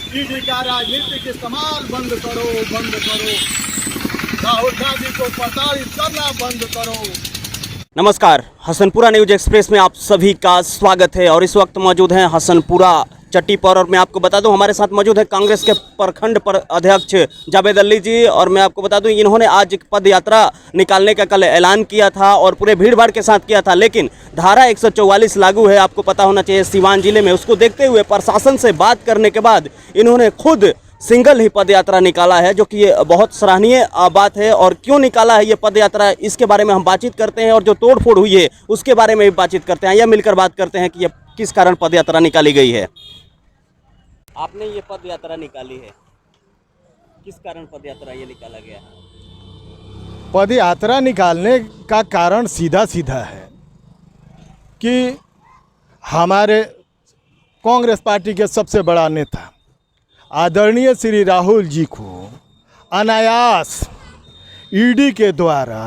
ED का राजनीतिक इस्तेमाल बंद करो, बंद करो। राहुल गांधी को प्रताड़ित करना बंद करो। नमस्कार, हसनपुरा न्यूज एक्सप्रेस में आप सभी का स्वागत है और इस वक्त मौजूद हैं हसनपुरा चट्टी पर। और मैं आपको बता दूं, हमारे साथ मौजूद है कांग्रेस के प्रखंड पर अध्यक्ष जावेद अली जी। और मैं आपको बता दूं, इन्होंने आज एक पद यात्रा निकालने का कल ऐलान किया था और पूरे भीड़ भाड़ के साथ किया था, लेकिन धारा 144 लागू है, आपको पता होना चाहिए, सीवान जिले में। उसको देखते हुए प्रशासन से बात करने के बाद इन्होंने खुद सिंगल ही पद यात्रा निकाला है, जो कि ये बहुत सराहनीय बात है। और क्यों निकाला है ये पद यात्रा, इसके बारे में हम बातचीत करते हैं और जो तोड़फोड़ हुई है उसके बारे में भी बातचीत करते हैं। या मिलकर बात करते हैं कि ये किस कारण पद यात्रा निकाली गई है। आपने ये पद यात्रा निकाली है, किस कारण पद यात्रा ये निकाला गया है? पद यात्रा निकालने का कारण सीधा सीधा है कि हमारे कांग्रेस पार्टी के सबसे बड़ा नेता आदरणीय श्री राहुल जी को अनायास ईडी के द्वारा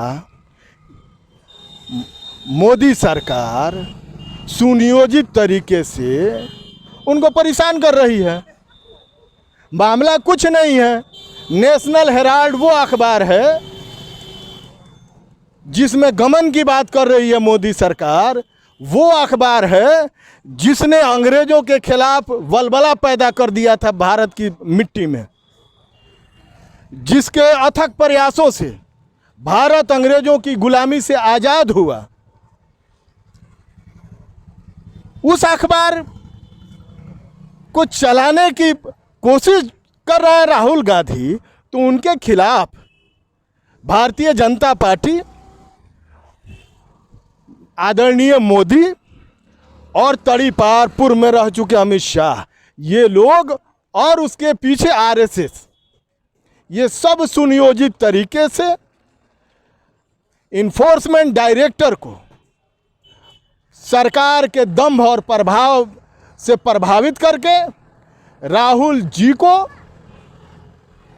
मोदी सरकार सुनियोजित तरीके से उनको परेशान कर रही है। मामला कुछ नहीं है, नेशनल हेराल्ड वो अखबार है जिसमें गमन की बात कर रही है मोदी सरकार, वो अखबार है जिसने अंग्रेजों के खिलाफ वलवला पैदा कर दिया था भारत की मिट्टी में, जिसके अथक प्रयासों से भारत अंग्रेजों की गुलामी से आज़ाद हुआ। उस अखबार को चलाने की कोशिश कर रहा है राहुल गांधी, तो उनके खिलाफ भारतीय जनता पार्टी, आदरणीय मोदी और तड़ीपार पूर्व में रह चुके अमित शाह, ये लोग और उसके पीछे आरएसएस, ये सब सुनियोजित तरीके से इन्फोर्समेंट डायरेक्टर को सरकार के दंभ और प्रभाव से प्रभावित करके राहुल जी को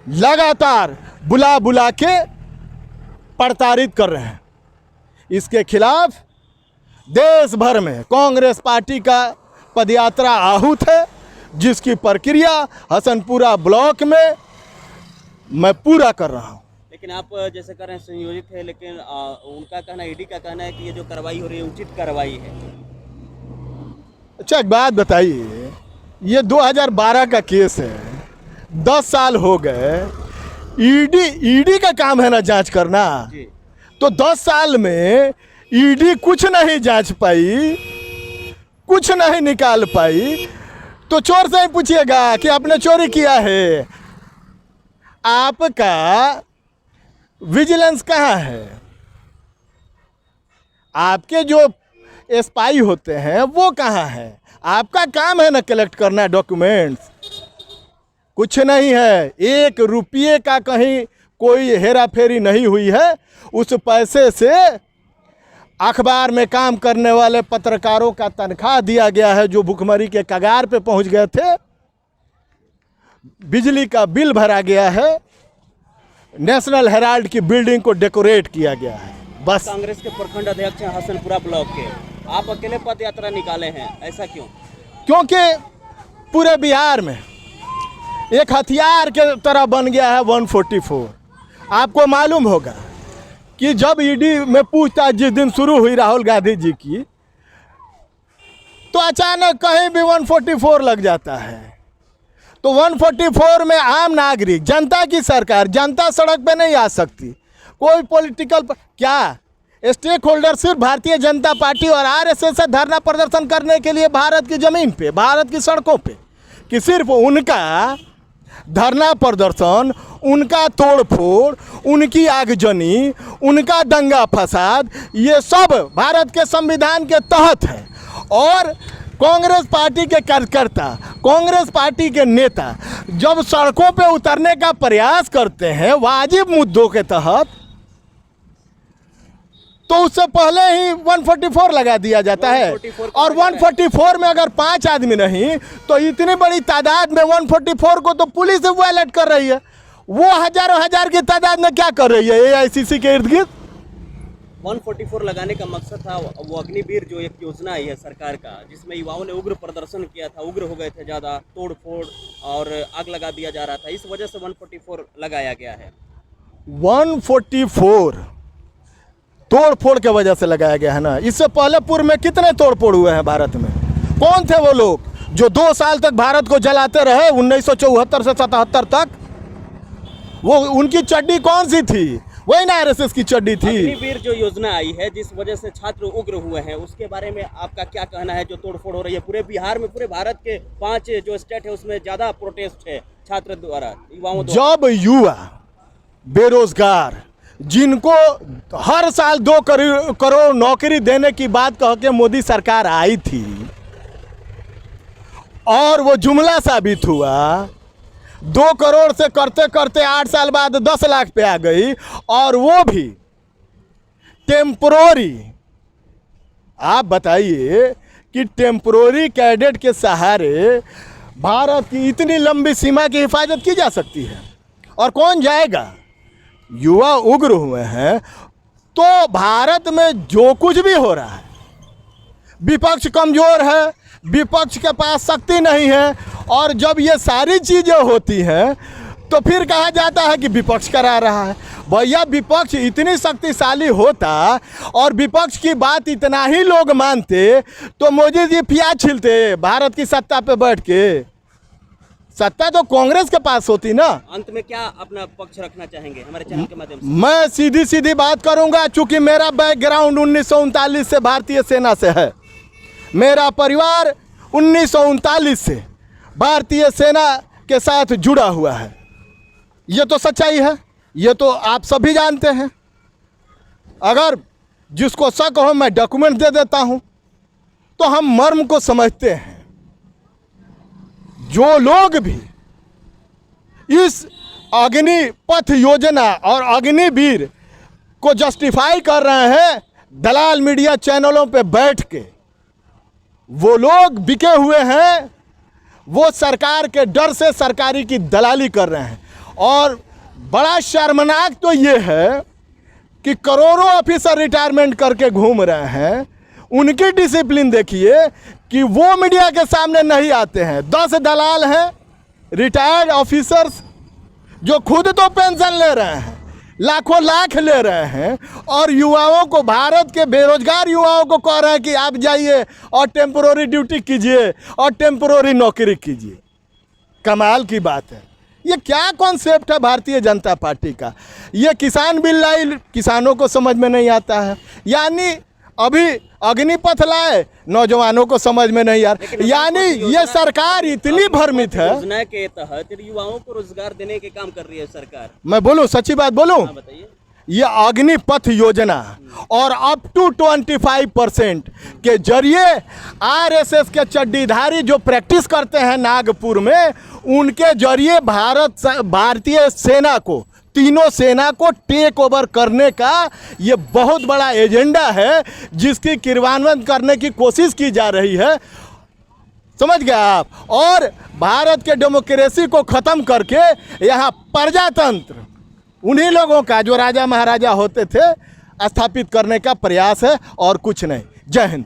लगातार बुला बुला के प्रताड़ित कर रहे हैं। इसके खिलाफ देश भर में कांग्रेस पार्टी का पदयात्रा आहूत है, जिसकी प्रक्रिया हसनपुरा ब्लॉक में मैं पूरा कर रहा हूं। लेकिन आप जैसे कर रहे हैं संयोजित है, लेकिन उनका कहना, ईडी का कहना है कि ये जो कार्रवाई हो रही है उचित कार्रवाई है। अच्छा, एक बात बताइए, ये 2012 का केस है, 10 साल हो गए। ईडी का काम है ना जांच करना, तो 10 साल में ईडी कुछ नहीं जांच पाई, कुछ नहीं निकाल पाई, तो चोर से ही पूछिएगा कि आपने चोरी किया है। आपका विजिलेंस कहाँ है? आपके जो स्पाई होते हैं वो कहाँ है? आपका काम है ना कलेक्ट करना डॉक्यूमेंट्स, कुछ नहीं है। 1 रुपये का कहीं कोई हेरा फेरी नहीं हुई है। उस पैसे से अखबार में काम करने वाले पत्रकारों का तनख्वाह दिया गया है, जो भुखमरी के कगार पे पहुंच गए थे। बिजली का बिल भरा गया है, नेशनल हेराल्ड की बिल्डिंग को डेकोरेट किया गया है। बस। कांग्रेस के प्रखंड अध्यक्ष हैं हसनपुरा ब्लॉक के, आप अकेले पद यात्रा निकाले हैं, ऐसा क्यों? क्योंकि पूरे बिहार में एक हथियार के तरह बन गया है 144। आपको मालूम होगा कि जब ईडी में पूछताछ जिस दिन शुरू हुई राहुल गांधी जी की, तो अचानक कहीं भी 144 लग जाता है। तो 144 में आम नागरिक, जनता की सरकार, जनता सड़क पे नहीं आ सकती। कोई पॉलिटिकल क्या स्टेक होल्डर सिर्फ भारतीय जनता पार्टी और आरएसएस से धरना प्रदर्शन करने के लिए भारत की ज़मीन पे, भारत की सड़कों पे, कि सिर्फ उनका धरना प्रदर्शन, उनका तोड़फोड़, उनकी आगजनी, उनका दंगा फसाद, ये सब भारत के संविधान के तहत है। और कांग्रेस पार्टी के कार्यकर्ता, कांग्रेस पार्टी के नेता जब सड़कों पे उतरने का प्रयास करते हैं वाजिब मुद्दों के तहत, तो उससे पहले ही 144 लगा दिया जाता है। और 144 में अगर 5 आदमी नहीं, तो इतनी बड़ी तादाद में 144 को तो पुलिस वायलेट कर रही है। वो हजारों हजार की तादाद में क्या कर रही है एआईसीसी के इर्द गिर्द? 144 लगाने का मकसद था वो अग्निवीर जो एक योजना आई है सरकार का, जिसमें युवाओं ने उग्र प्रदर्शन किया था, उग्र हो गए थे ज़्यादा, तोड़ फोड़ और आग लगा दिया जा रहा था, इस वजह से 144 लगाया गया है। 144 तोड़ फोड़ के वजह से लगाया गया है ना। इससे पहले पूर्व में कितने तोड़ फोड़ हुए हैं भारत में? कौन थे वो लोग जो 2 साल तक भारत को जलाते रहे 1974 से 77 तक? वो उनकी चड्डी कौन सी थी? वही ना आरएसएस की चड्डी थी। अग्निवीर जो योजना आई है जिस वजह से छात्र उग्र हुए हैं, उसके बारे में आपका क्या कहना है? जो तोड़फोड़ हो रही है पूरे बिहार में, पूरे भारत के 5 जो स्टेट है उसमें ज्यादा प्रोटेस्ट है छात्र द्वारा, युवाओं द्वारा। जब युवा बेरोजगार जिनको हर साल 2 करोड़ नौकरी देने की बात कह के मोदी सरकार आई थी और वो जुमला साबित हुआ, 2 करोड़ से करते करते 8 साल बाद 10 लाख पे आ गई, और वो भी टेम्पोररी। आप बताइए कि टेम्पोररी कैडेट के सहारे भारत की इतनी लंबी सीमा की हिफाजत की जा सकती है? और कौन जाएगा? युवा उग्र हुए हैं तो भारत में जो कुछ भी हो रहा है, विपक्ष कमजोर है, विपक्ष के पास शक्ति नहीं है, और जब ये सारी चीज़ें होती हैं तो फिर कहा जाता है कि विपक्ष करा रहा है। भैया विपक्ष इतनी शक्तिशाली होता और विपक्ष की बात इतना ही लोग मानते तो मोदी जी प्याज छीलते भारत की सत्ता पे बैठ के। सत्ता तो कांग्रेस के पास होती ना। अंत में क्या अपना पक्ष रखना चाहेंगे हमारे चैनल के माध्यम से? मैं सीधी सीधी बात करूंगा, चूंकि मेरा बैकग्राउंड 1939 से भारतीय सेना से है। मेरा परिवार 1939 से भारतीय सेना के साथ जुड़ा हुआ है। ये तो सच्चाई है, ये तो आप सभी जानते हैं। अगर जिसको शक हो मैं डॉक्यूमेंट दे देता हूं। तो हम मर्म को समझते हैं। जो लोग भी इस अग्निपथ योजना और अग्निवीर को जस्टिफाई कर रहे हैं दलाल मीडिया चैनलों पे बैठ के, वो लोग बिके हुए हैं। वो सरकार के डर से सरकारी की दलाली कर रहे हैं। और बड़ा शर्मनाक तो ये है कि करोड़ों ऑफिसर रिटायरमेंट करके घूम रहे हैं। उनकी डिसिप्लिन देखिए कि वो मीडिया के सामने नहीं आते हैं। 10 दलाल हैं रिटायर्ड ऑफिसर्स जो खुद तो पेंशन ले रहे हैं, लाखों लाख ले रहे हैं, और युवाओं को, भारत के बेरोजगार युवाओं को कह रहे हैं कि आप जाइए और टेम्पोररी ड्यूटी कीजिए और टेम्पोररी नौकरी कीजिए। कमाल की बात है। ये क्या कॉन्सेप्ट है भारतीय जनता पार्टी का? ये किसान बिल लाई, किसानों को समझ में नहीं आता है। यानी अभी अग्निपथ लाए, नौजवानों को समझ में नहीं आ रहा। यानी ये सरकार इतनी भ्रमित है। योजना के तहत युवाओं को रोजगार देने के काम कर रही है सरकार। मैं बोलूं, सच्ची बात बोलूं, बताइए। ये अग्निपथ योजना और अप टू 25% के जरिए आरएसएस के चड्डीधारी जो प्रैक्टिस करते हैं नागपुर में, उनके जरिए भारतीय सेना को, तीनों सेना को टेक ओवर करने का ये बहुत बड़ा एजेंडा है, जिसकी क्रियान्वयन करने की कोशिश की जा रही है। समझ गए आप? और भारत के डेमोक्रेसी को ख़त्म करके यहाँ प्रजातंत्र, उन्हीं लोगों का जो राजा महाराजा होते थे, स्थापित करने का प्रयास है और कुछ नहीं। जय हिंद।